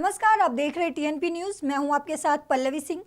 नमस्कार, आप देख रहे टीएनपी न्यूज। मैं हूं आपके साथ पल्लवी सिंह।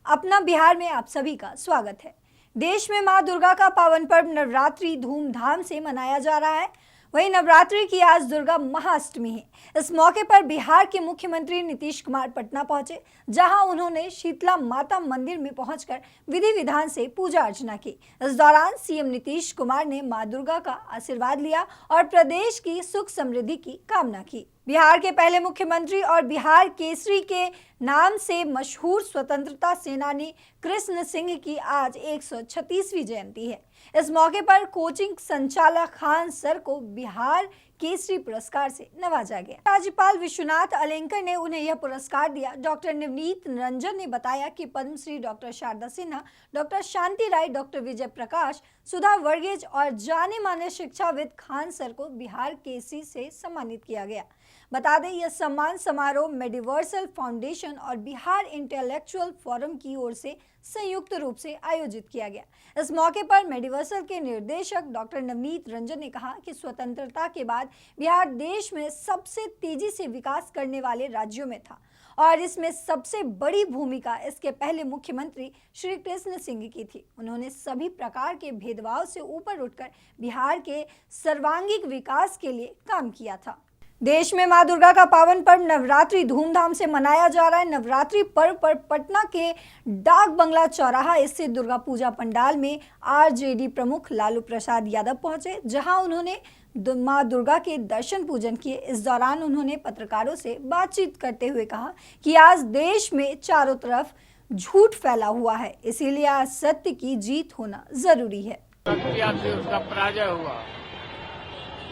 अपना बिहार में आप सभी का स्वागत है। देश में मां दुर्गा का पावन पर्व नवरात्रि धूमधाम से मनाया जा रहा है। वहीं नवरात्रि की आज दुर्गा महाअष्टमी है। इस मौके पर बिहार के मुख्यमंत्री नीतीश कुमार पटना पहुंचे, जहां उन्होंने शीतला माता मंदिर में पहुंचकर विधि विधान से पूजा अर्चना की। इस दौरान सीएम नीतीश कुमार ने मां दुर्गा का आशीर्वाद लिया और प्रदेश की सुख समृद्धि की कामना की। बिहार के पहले मुख्यमंत्री और बिहार केसरी के नाम से मशहूर स्वतंत्रता सेनानी कृष्ण सिंह की आज 136वीं जयंती है। इस मौके पर कोचिंग संचालक खान सर को बिहार केसरी पुरस्कार से नवाजा गया। राज्यपाल विश्वनाथ अलंकर ने उन्हें यह पुरस्कार दिया। डॉक्टर नवनीत रंजन ने बताया कि पद्मश्री डॉक्टर शारदा सिन्हा, डॉक्टर शांति राय, डॉक्टर विजय प्रकाश, सुधा वर्गेज और जाने माने शिक्षाविद खान सर को बिहार केसरी से सम्मानित किया गया। बता दें, यह सम्मान समारोह मेडिवर्सल फाउंडेशन और बिहार इंटेलेक्चुअल फोरम की ओर से संयुक्त रूप से आयोजित किया गया। इस मौके पर मेडिवर्सल के निर्देशक डॉक्टर नवनीत रंजन ने कहा कि स्वतंत्रता के बाद बिहार देश में सबसे तेजी से विकास करने वाले राज्यों में था और इसमें सबसे बड़ी भूमिका इसके पहले मुख्यमंत्री श्री कृष्ण सिंह की थी। उन्होंने सभी प्रकार के भेदभाव से ऊपर उठकर बिहार के सर्वांगीण विकास के लिए काम किया था। देश में मां दुर्गा का पावन पर्व नवरात्रि धूमधाम से मनाया जा रहा है। नवरात्रि पर्व पर पटना के डाक बंगला चौराहा स्थित दुर्गा पूजा पंडाल में आरजेडी प्रमुख लालू प्रसाद यादव पहुंचे, जहां उन्होंने मां दुर्गा के दर्शन पूजन किए। इस दौरान उन्होंने पत्रकारों से बातचीत करते हुए कहा कि आज देश में चारों तरफ झूठ फैला हुआ है, इसीलिए आज सत्य की जीत होना जरूरी है। उसका पराजय हुआ।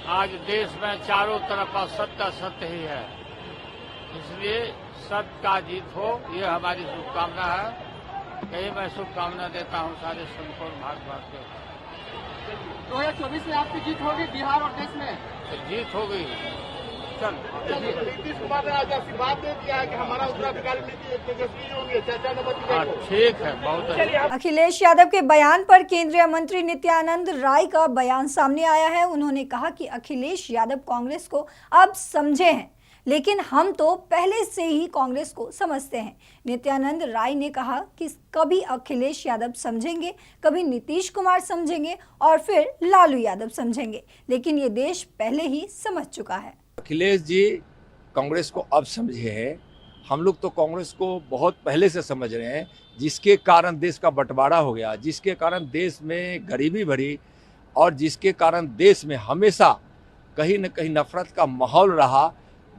आज देश में चारों तरफ असत्य ही है, इसलिए सत्य का जीत हो, ये हमारी शुभकामना है। यही मैं शुभकामना देता हूँ सारे संपूर्ण भारतवासियों को। 2024 में आपकी जीत होगी बिहार और देश में? जीत हो गई। नीतीश कुमार ने आज आशीर्वाद दे दिया है कि हमारा उत्तराधिकारी तेजस्वी होंगे। ठीक है, बहुत अच्छा। अखिलेश यादव के बयान पर केंद्रीय मंत्री नित्यानंद राय का बयान सामने आया है। उन्होंने कहा कि अखिलेश यादव कांग्रेस को अब समझे हैं, लेकिन हम तो पहले से ही कांग्रेस को समझते हैं। नित्यानंद राय ने कहा कि कभी अखिलेश यादव समझेंगे, कभी नीतीश कुमार समझेंगे और फिर लालू यादव समझेंगे, लेकिन ये देश पहले ही समझ चुका है। अखिलेश जी कांग्रेस को अब समझे हैं। हम लोग तो कांग्रेस को बहुत पहले से समझ रहे हैं, जिसके कारण देश का बंटवारा हो गया, जिसके कारण देश में गरीबी बढ़ी और जिसके कारण देश में हमेशा कहीं न कहीं नफरत का माहौल रहा।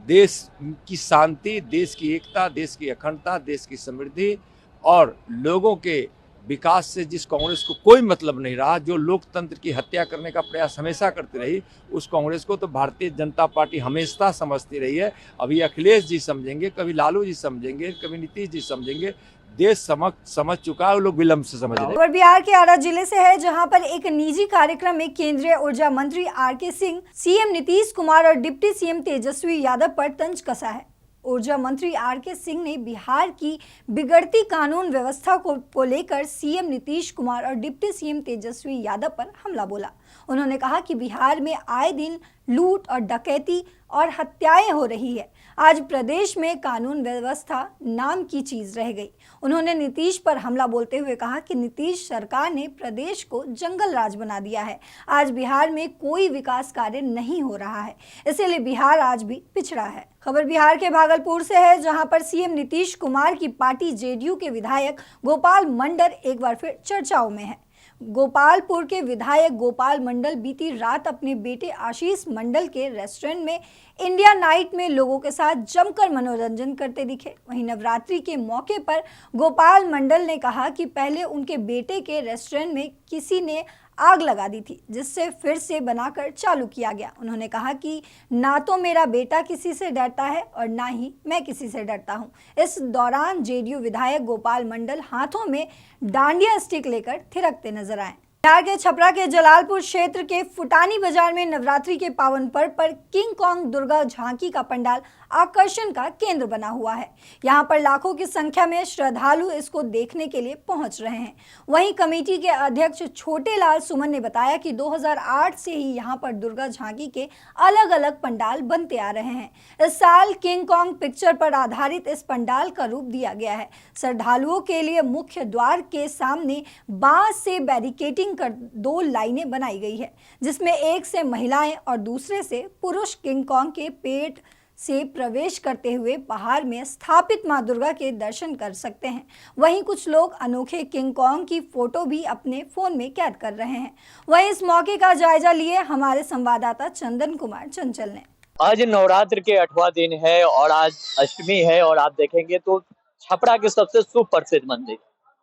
देश की शांति, देश की एकता, देश की अखंडता, देश की समृद्धि और लोगों के विकास से जिस कांग्रेस को कोई मतलब नहीं रहा, जो लोकतंत्र की हत्या करने का प्रयास हमेशा करती रही, उस कांग्रेस को तो भारतीय जनता पार्टी हमेशा समझती रही है। अभी अखिलेश जी समझेंगे, कभी लालू जी समझेंगे, कभी नीतीश जी समझेंगे। देश समझ चुका है, वो लोग विलंब से समझ रहे हैं। और बिहार के आरा जिले से है, जहां पर एक निजी कार्यक्रम में केंद्रीय ऊर्जा मंत्री आर.के. सिंह, सीएम नीतीश कुमार और डिप्टी सीएम तेजस्वी यादव पर तंज कसा है। ऊर्जा मंत्री आर.के. सिंह ने बिहार की बिगड़ती कानून व्यवस्था को लेकर सीएम नीतीश कुमार और डिप्टी सीएम तेजस्वी यादव पर हमला बोला। उन्होंने कहा कि बिहार में आए दिन लूट और डकैती और हत्याएं हो रही है। आज प्रदेश में कानून व्यवस्था नाम की चीज रह गई। उन्होंने नीतीश पर हमला बोलते हुए कहा कि नीतीश सरकार ने प्रदेश को जंगल राज बना दिया है। आज बिहार में कोई विकास कार्य नहीं हो रहा है, इसीलिए बिहार आज भी पिछड़ा है। खबर बिहार के भागलपुर से है, जहां पर सीएम नीतीश कुमार की पार्टी जेडीयू के विधायक गोपाल मंडल एक बार फिर चर्चाओं में है। गोपालपुर के विधायक गोपाल मंडल बीती रात अपने बेटे आशीष मंडल के रेस्टोरेंट में इंडिया नाइट में लोगों के साथ जमकर मनोरंजन करते दिखे। वहीं नवरात्रि के मौके पर गोपाल मंडल ने कहा कि पहले उनके बेटे के रेस्टोरेंट में किसी ने आग लगा दी थी, जिससे फिर से बनाकर चालू किया गया। उन्होंने कहा कि ना तो मेरा बेटा किसी से डरता है और ना ही मैं किसी से डरता हूं। इस दौरान जेडीयू विधायक गोपाल मंडल हाथों में डांडिया स्टिक लेकर थिरकते नजर आए। बिहार के छपरा के जलालपुर क्षेत्र के फुटानी बाजार में नवरात्रि के पावन पर्व पर किंग कॉन्ग दुर्गा झांकी का पंडाल आकर्षण का केंद्र बना हुआ है। यहां पर लाखों की संख्या में श्रद्धालु इसको देखने के लिए पहुंच रहे हैं। वहीं कमेटी के अध्यक्ष छोटे लाल सुमन ने बताया कि 2008 से ही यहां पर दुर्गा झांकी के अलग अलग पंडाल बनते आ रहे हैं। इस साल किंग कॉन्ग पिक्चर पर आधारित इस पंडाल का रूप दिया गया है। श्रद्धालुओं के लिए मुख्य द्वार के सामने बांस से बैरिकेडिंग कर 2 लाइनें बनाई गई है, जिसमें एक से महिलाएं और दूसरे से पुरुष किंग कॉन्ग के पेट से प्रवेश करते हुए पहाड़ में स्थापित मां दुर्गा के दर्शन कर सकते हैं। वहीं कुछ लोग अनोखे किंग कॉन्ग की फोटो भी अपने फोन में कैद कर रहे हैं। वहीं इस मौके का जायजा लिए हमारे संवाददाता चंदन कुमार चंचल ने। आज नवरात्र के 8वां दिन है और आज अष्टमी है और आप देखेंगे तो छपरा के सबसे सुप्रसिद्ध मंदिर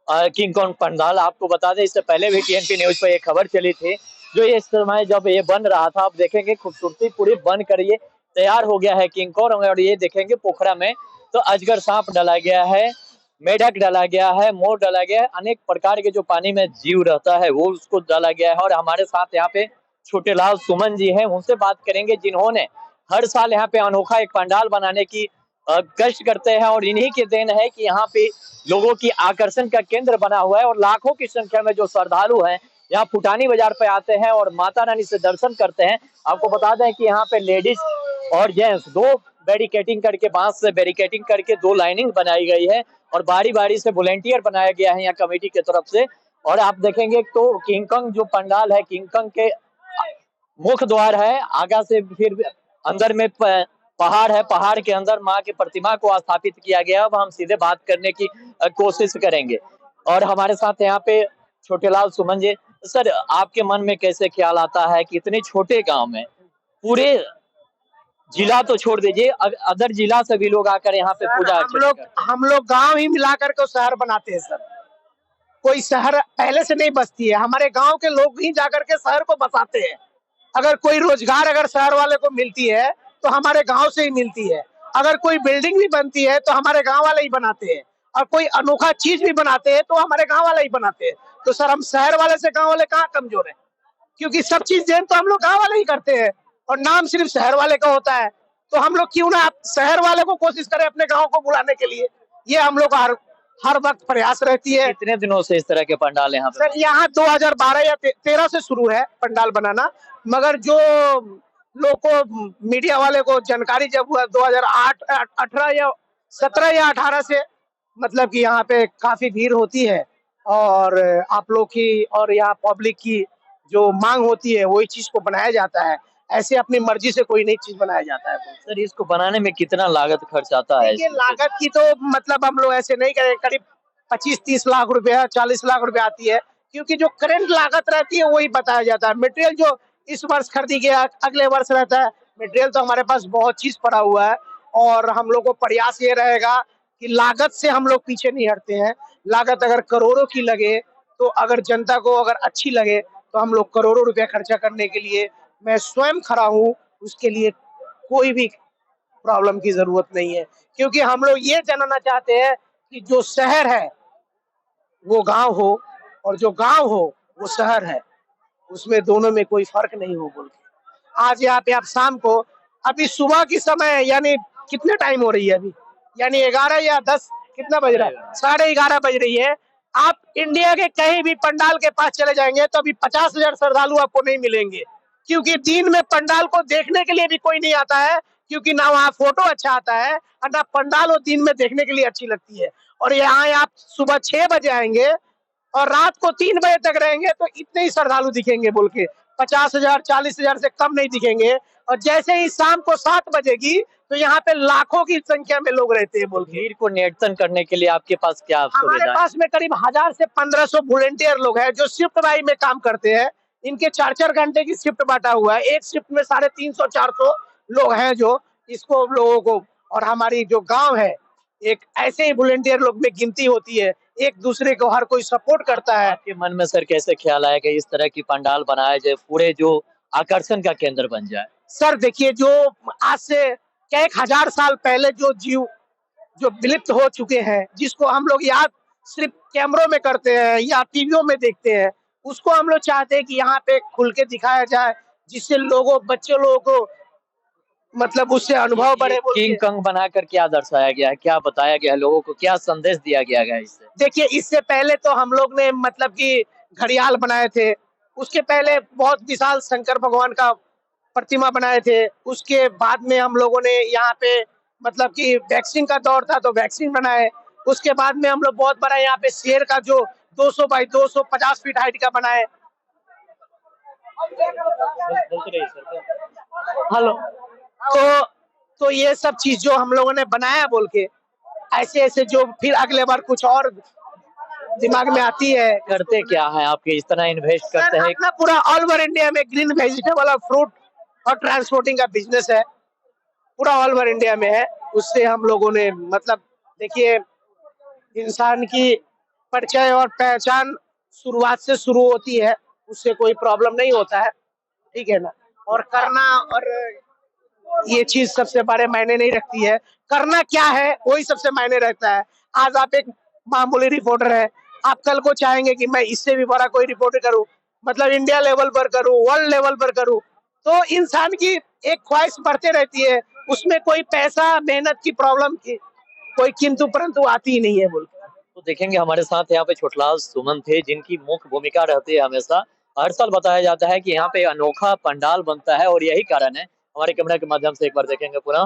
किंग कॉन्ग पंडाल, आपको बता दें इससे पहले भी टीएनपी न्यूज पर एक खबर चली थी जो इस समय जब ये बन रहा था, आप देखेंगे खूबसूरती पूरी बन कर ये तैयार हो गया है किंग कॉन्ग। और ये देखेंगे पोखरा में तो अजगर सांप डाला गया है, मेढक डाला गया है, मोर डाला गया है, अनेक प्रकार के जो पानी में जीव रहता है वो उसको डाला गया है। और हमारे साथ यहाँ पे छोटे लाल सुमन जी हैं, उनसे बात करेंगे जिन्होंने हर साल यहाँ पे अनोखा एक पंडाल बनाने की कष्ट करते हैं और इन्हीं के देन है कि यहाँ पे लोगों की आकर्षण का केंद्र बना हुआ है और लाखों की संख्या में जो श्रद्धालु हैं यहाँ फुटानी बाजार पे आते हैं और माता रानी से दर्शन करते हैं। आपको बता दें कि यहाँ पे लेडीज और जेंट्स 2 बैरिकेडिंग करके, बांस से बैरिकेडिंग करके 2 लाइनिंग बनाई गई है और बारी बारी से वॉलंटियर बनाया गया है यहाँ कमेटी की तरफ से। और आप देखेंगे तो किंग कॉन्ग जो पंडाल है, किंग कॉन्ग के मुख्य द्वार है, आगा से फिर अंदर में पहाड़ है, पहाड़ के अंदर माँ की प्रतिमा को स्थापित किया गया। अब हम सीधे बात करने की कोशिश करेंगे और हमारे साथ यहाँ पे छोटे लाल सुमन जी। सर, आपके मन में कैसे ख्याल आता है कि इतने छोटे गांव में, पूरे जिला तो छोड़ दीजिए, अदर जिला से भी लोग आकर यहाँ पे पूजा हम लोग गांव ही मिलाकर के शहर बनाते हैं सर। कोई शहर पहले से नहीं बसती है, हमारे गांव के लोग ही जाकर के शहर को बसाते हैं। अगर कोई रोजगार अगर शहर वाले को मिलती है तो हमारे गांव से ही मिलती है। अगर कोई बिल्डिंग भी बनती है तो हमारे गांव वाले ही बनाते हैं और कोई अनोखा चीज भी बनाते हैं तो हमारे गांव वाले ही बनाते हैं। तो सर, हम शहर वाले से गांव वाले कहाँ कमजोर है? क्योंकि सब चीज देन तो हम लोग गांव वाले ही करते हैं और नाम सिर्फ शहर वाले का होता है। तो हम लोग क्यों ना शहर वाले को कोशिश करें अपने गाँव को बुलाने के लिए। ये हम लोग हर वक्त प्रयास रहती है। कितने दिनों से इस तरह के पंडाल यहाँ पे? सर, यहाँ 2012 या 13 से शुरू है पंडाल बनाना, मगर जो लोग को मीडिया वाले को जानकारी जब हुआ 2008, 18 या 17 या 18 से, मतलब कि यहाँ पे काफी भीड़ होती है और आप लोग की और यहाँ पब्लिक की जो मांग होती है वही चीज को बनाया जाता है। ऐसे अपनी मर्जी से कोई नई चीज बनाया जाता है। सर, इसको बनाने में कितना लागत खर्च आता है? ये लागत की तो मतलब हम लोग ऐसे नहीं करें, करीब 25-30 लाख रुपया, 40 लाख रुपया आती है, क्योंकि जो करंट लागत रहती है वही बताया जाता है। मटेरियल जो इस वर्ष खरीदी गया अगले वर्ष रहता है। मटेरियल तो हमारे पास बहुत चीज पड़ा हुआ है और हम लोग को प्रयास ये रहेगा कि लागत से हम लोग पीछे नहीं हटते हैं। लागत अगर करोड़ों की लगे तो अगर जनता को अगर अच्छी लगे तो हम लोग करोड़ों रुपया खर्चा करने के लिए मैं स्वयं खड़ा हूँ। उसके लिए कोई भी प्रॉब्लम की जरूरत नहीं है, क्योंकि हम लोग ये जानना चाहते हैं कि जो शहर है वो गांव हो और जो गांव हो वो शहर है, उसमें दोनों में कोई फर्क नहीं हो बोल के। आज यहाँ पे आप शाम को, अभी सुबह की समय यानी कितने टाइम हो रही है अभी, यानी 11 या 10 कितना बज रहा है, 11:30 बज रही है। आप इंडिया के कहीं भी पंडाल के पास चले जाएंगे तो अभी 50,000 श्रद्धालु आपको नहीं मिलेंगे, क्योंकि दिन में पंडाल को देखने के लिए भी कोई नहीं आता है, क्योंकि ना वहाँ फोटो अच्छा आता है और ना पंडाल वो दिन में देखने के लिए अच्छी लगती है। और यहाँ आप सुबह 6 बजे आएंगे और रात को 3 बजे तक रहेंगे तो इतने ही श्रद्धालु दिखेंगे बोल के, 50,000 40,000 से कम नहीं दिखेंगे। और जैसे ही शाम को 7 बजेगी तो यहाँ पे लाखों की संख्या में लोग रहते हैं बोल के। भीड़ को नियंत्रण करने के लिए आपके पास क्या हमारे पास में करीब 1000 से 1500 वॉलंटियर लोग हैं जो शिफ्ट वाइज में काम करते हैं। इनके 4-4 घंटे की शिफ्ट बांटा हुआ है। एक शिफ्ट में 350-400 लोग हैं जो इसको लोगों को, और हमारी जो गांव है एक ऐसे ही वॉलंटियर लोग में गिनती होती है, एक दूसरे को हर कोई सपोर्ट करता है। आपके मन में सर कैसे ख्याल आया कि इस तरह की पंडाल बनाया जाए, पूरे जो आकर्षण का केंद्र बन जाए? सर देखिए, जो आज से कई हजार साल पहले जो जीव जो विलुप्त हो चुके हैं, जिसको हम लोग याद सिर्फ कैमरों में करते हैं या टीवियों में देखते हैं, उसको हम लोग चाहते हैं कि यहाँ पे खुल के दिखाया जाए, जिससे बच्चे लोगों को मतलब उससे अनुभव बढ़े। किंग कंग बनाकर क्या दर्शाया गया है, क्या बताया गया है लोगों को, क्या संदेश दिया गया है इससे? देखिए, इससे पहले तो हम लोग ने मतलब कि घड़ियाल बनाए थे, उसके पहले बहुत विशाल शंकर भगवान का प्रतिमा बनाए थे, उसके बाद में हम लोगों ने यहाँ पे मतलब कि वैक्सिंग का दौर था तो वैक्सिंग बनाए, उसके बाद में हम लोग बहुत बड़ा यहाँ पे शेर का जो 200 बाई 250 फीट हाइट का बनाए। हेलो, तो ये सब चीज जो हम लोगों ने बनाया बोल के ऐसे ऐसे जो फिर अगले बार कुछ और दिमाग में आती है। करते क्या है आपके, इस तरह इन्वेस्ट करते हैं? अपना पूरा ऑल ओवर इंडिया में ग्रीन वेजिटेबल और फ्रूट और ट्रांसपोर्टिंग का बिजनेस है, पूरा ऑल ओवर इंडिया में है। उससे हम लोगों ने मतलब देखिए, इंसान की परिचय और पहचान शुरुआत से शुरू होती है, उससे कोई प्रॉब्लम नहीं होता है, ठीक है ना। और करना और ये चीज सबसे बड़े मायने नहीं रखती है, करना क्या है वही सबसे मायने रखता है। आज आप एक मामूली रिपोर्टर है, आप कल को चाहेंगे कि मैं इससे भी बड़ा कोई रिपोर्टर करूं, मतलब इंडिया लेवल पर करूं, वर्ल्ड लेवल पर करूं, तो इंसान की एक ख्वाहिश बढ़ते रहती है, उसमें कोई पैसा मेहनत की प्रॉब्लम की कोई किंतु परंतु आती ही नहीं है बोल। तो देखेंगे हमारे साथ यहाँ पे छोटलाल सुमन थे, जिनकी मुख्य भूमिका रहती है हमेशा। हर साल बताया जाता है कि यहाँ पे अनोखा पंडाल बनता है और यही कारण है। हमारे कैमरा के माध्यम से एक बार देखेंगे पूरा,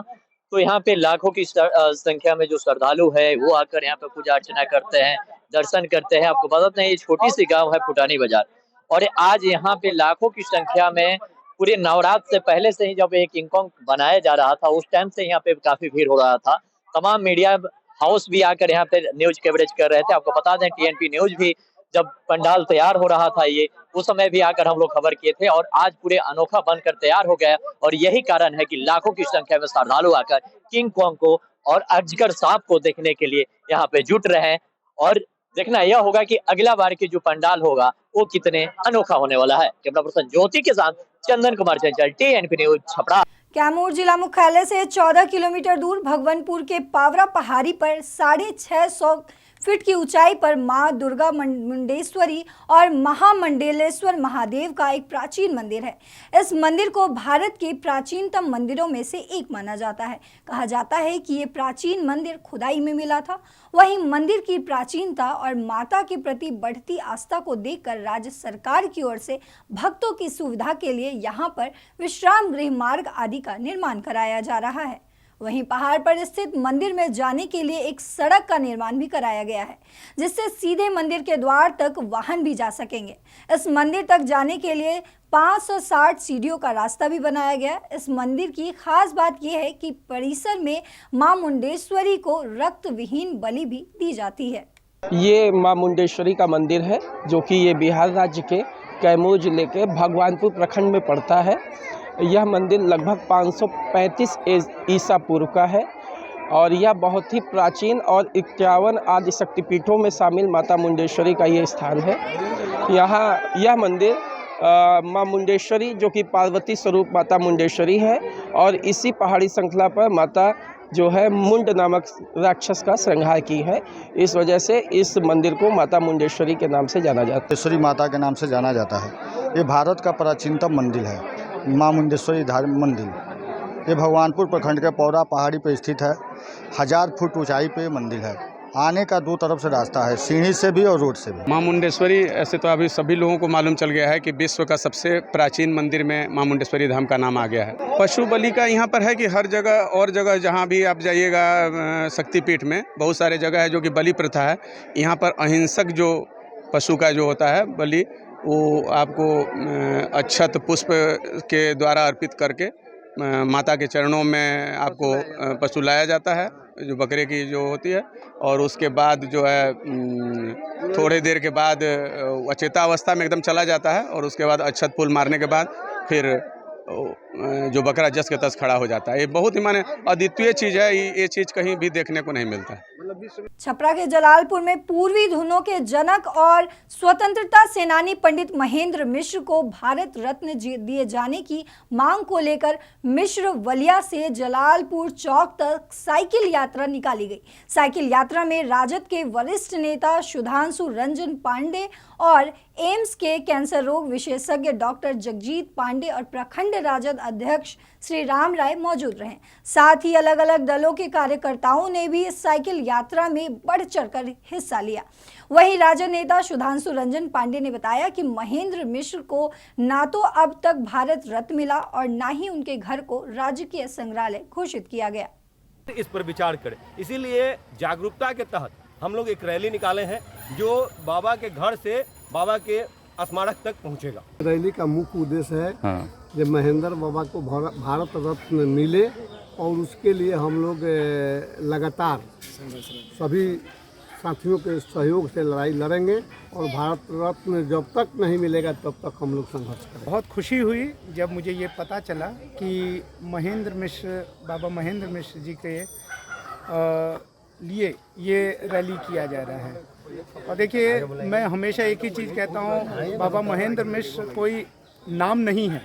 तो यहाँ पे लाखों की संख्या में जो श्रद्धालु है वो आकर यहाँ पे पूजा अर्चना करते हैं, दर्शन करते हैं। आपको बता दें ये छोटी सी गाँव है फुटानी बाजार, और आज यहाँ पे लाखों की संख्या में पूरे नवरात्र से पहले से ही जब एक किंग कॉन्ग बनाया जा रहा था उस टाइम से यहाँ पे काफी भीड़ हो रहा था। तमाम मीडिया हाउस भी आकर यहाँ पे न्यूज कवरेज कर रहे थे। आपको बता दें टीएनपी न्यूज भी जब पंडाल तैयार हो रहा था ये उस समय भी आकर हम लोग खबर किए थे, और आज पूरे अनोखा बनकर तैयार हो गया। और यही कारण है कि लाखों की संख्या में श्रद्धालु आकर किंग कॉन्ग को और अजगर सांप को देखने के लिए यहाँ पे जुट रहे हैं। और देखना यह होगा कि अगला बार की जो पंडाल होगा वो कितने अनोखा होने वाला है। कैमरा पर्सन ज्योति के साथ चंदन कुमार चंचल, टीएनपी न्यूज, छपरा। कैमूर जिला मुख्यालय से 14 किलोमीटर दूर भगवानपुर के पावरा पहाड़ी पर 650 फीट की ऊंचाई पर मां दुर्गा मुंडेश्वरी और महामंडलेश्वर महादेव का एक प्राचीन मंदिर है। इस मंदिर को भारत के प्राचीनतम मंदिरों में से एक माना जाता है। कहा जाता है कि ये प्राचीन मंदिर खुदाई में मिला था। वहीं मंदिर की प्राचीनता और माता के प्रति बढ़ती आस्था को देखकर राज्य सरकार की ओर से भक्तों की सुविधा के लिए यहाँ पर विश्राम गृह मार्ग आदि का निर्माण कराया जा रहा है। वहीं पहाड़ पर स्थित मंदिर में जाने के लिए एक सड़क का निर्माण भी कराया गया है, जिससे सीधे मंदिर के द्वार तक वाहन भी जा सकेंगे। इस मंदिर तक जाने के लिए 560 सीढ़ियों का रास्ता भी बनाया गया है। इस मंदिर की खास बात यह है कि परिसर में मां मुंडेश्वरी को रक्त विहीन बलि भी दी जाती है। ये मां मुंडेश्वरी का मंदिर है जो कि ये बिहार राज्य के कैमूर जिले के भगवानपुर प्रखंड में पड़ता है। यह मंदिर लगभग 535 ईसा पूर्व का है और यह बहुत ही प्राचीन और 51 आदि शक्तिपीठों में शामिल माता मुंडेश्वरी का ये स्थान है। यहाँ यह मंदिर मां मुंडेश्वरी जो कि पार्वती स्वरूप माता मुंडेश्वरी है और इसी पहाड़ी श्रृंखला पर माता जो है मुंड नामक राक्षस का संहार की है। इस वजह से इस मंदिर को माता मुंडेश्वरी के नाम से जाना जाता है। मुंडेश्वरी माता के नाम से जाना जाता है। ये भारत का प्राचीनतम मंदिर है, मां मुंडेश्वरी धार्मिक मंदिर। ये भगवानपुर प्रखंड के पौरा पहाड़ी पर स्थित है। 1000 फुट ऊंचाई पे मंदिर है। आने का 2 तरफ से रास्ता है, सीढ़ी से भी और रोड से भी। मां मुंडेश्वरी ऐसे तो अभी सभी लोगों को मालूम चल गया है कि विश्व का सबसे प्राचीन मंदिर में मां मुंडेश्वरी धाम का नाम आ गया है। पशु बलि का यहाँ पर है कि हर जगह और जगह जहाँ भी आप जाइएगा शक्तिपीठ में बहुत सारे जगह है जो कि बलि प्रथा है। यहाँ पर अहिंसक जो पशु का जो होता है बलि वो आपको अक्षत पुष्प के द्वारा अर्पित करके माता के चरणों में आपको पशु लाया जाता है जो बकरे की जो होती है, और उसके बाद जो है थोड़े देर के बाद अचेता अवस्था में एकदम चला जाता है और उसके बाद अक्षत फूल मारने के बाद फिर जो बकरा जस के तस खड़ा हो जाता है। ये बहुत ही माने अद्वितीय चीज़ है। ये चीज़ कहीं भी देखने को नहीं मिलता है। छपरा के जलालपुर में पूर्वी धुनों के जनक और स्वतंत्रता सेनानी पंडित महेंद्र मिश्र को भारत रत्न दिए जाने की मांग को लेकर मिश्र वलिया से जलालपुर चौक तक साइकिल यात्रा निकाली गई। साइकिल यात्रा में राजद के वरिष्ठ नेता सुधांशु रंजन पांडे और एम्स के कैंसर रोग विशेषज्ञ डॉक्टर जगजीत पांडे और प्रखंड राजद अध्यक्ष श्री राम राय मौजूद रहे। साथ ही अलग अलग दलों के कार्यकर्ताओं ने भी इस साइकिल यात्रा में बढ़ चढ़कर हिस्सा लिया। वहीं राजद नेता सुधांशु रंजन पांडे ने बताया कि महेंद्र मिश्र को ना तो अब तक भारत रत्न मिला और ना ही उनके घर को राजकीय संग्रहालय घोषित किया गया। इस पर विचार करें, इसीलिए जागरूकता के तहत हम लोग एक रैली निकाले हैं जो बाबा के घर से बाबा के स्मारक तक पहुंचेगा। रैली का मुख्य उद्देश्य है जब महेंद्र बाबा को भारत रत्न मिले और उसके लिए हम लोग लगातार सभी साथियों के सहयोग से लड़ाई लड़ेंगे और भारत रत्न जब तक नहीं मिलेगा तब तक हम लोग संघर्ष करेंगे। बहुत खुशी हुई जब मुझे ये पता चला कि बाबा महेंद्र मिश्र जी के लिए ये रैली किया जा रहा है। और देखिए, मैं हमेशा एक ही चीज़ कहता हूँ, बाबा महेंद्र मिश्र कोई नाम नहीं है,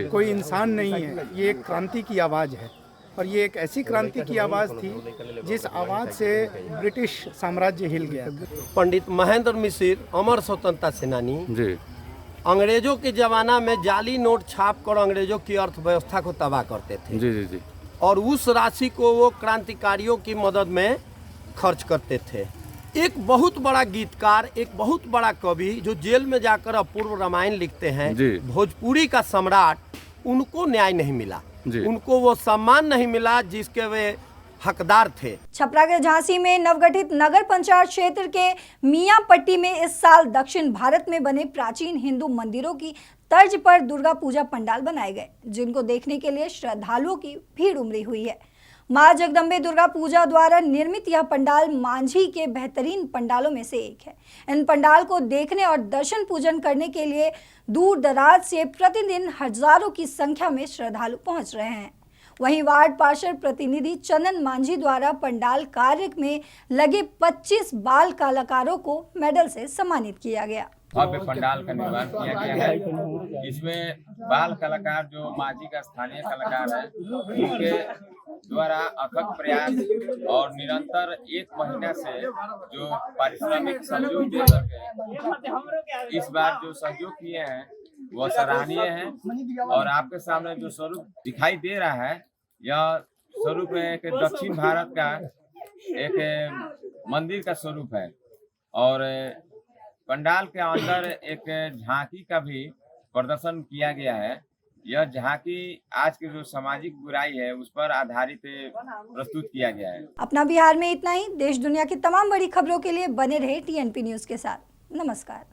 कोई इंसान नहीं है, ये एक क्रांति की आवाज़ है। और ये एक ऐसी क्रांति की आवाज़ थी जिस आवाज़ से ब्रिटिश साम्राज्य हिल गया। पंडित महेंद्र मिश्र अमर स्वतंत्रता सेनानी अंग्रेजों के ज़माना में जाली नोट छाप कर अंग्रेजों की अर्थव्यवस्था को तबाह करते थे। और उस राशि को वो क्रांतिकारियों की मदद में खर्च करते थे। एक बहुत बड़ा गीतकार, एक बहुत बड़ा कवि जो जेल में जाकर अपूर्व रामायण लिखते हैं, भोजपुरी का सम्राट, उनको न्याय नहीं मिला, उनको वो सम्मान नहीं मिला जिसके वे हकदार थे। छपरा के झांसी में नवगठित नगर पंचायत क्षेत्र के मियापट्टी में इस साल दक्षिण भारत में बने प्राचीन हिंदू मंदिरों की तर्ज पर दुर्गा पूजा पंडाल बनाए गए, जिनको देखने के लिए श्रद्धालुओं की भीड़ उमड़ी हुई है। मां जगदम्बे दुर्गा पूजा द्वारा निर्मित यह पंडाल मांझी के बेहतरीन पंडालों में से एक है। इन पंडाल को देखने और दर्शन पूजन करने के लिए दूर दराज से प्रतिदिन हजारों की संख्या में श्रद्धालु पहुंच रहे हैं। वहीं वार्ड पार्षद प्रतिनिधि चंदन मांझी द्वारा पंडाल कार्य में लगे 25 बाल कलाकारों को मेडल से सम्मानित किया गया। भव्य पंडाल का निर्माण किया गया है। इसमें बाल कलाकार जो मांझी का स्थानीय कलाकार है, उनके द्वारा अथक प्रयास और निरंतर 1 महीना से जो पारिश्रमिक सहयोग दे सके, इस बार जो सहयोग किए हैं वह सराहनीय है। और आपके सामने जो स्वरूप दिखाई दे रहा है, यह स्वरूप एक दक्षिण भारत का एक मंदिर का स्वरूप है। और पंडाल के अंदर एक झांकी का भी प्रदर्शन किया गया है। यह झांकी आज के जो सामाजिक बुराई है उस पर आधारित प्रस्तुत किया गया है। अपना बिहार में इतना ही। देश दुनिया की तमाम बड़ी खबरों के लिए बने रहे TNP न्यूज के साथ। नमस्कार।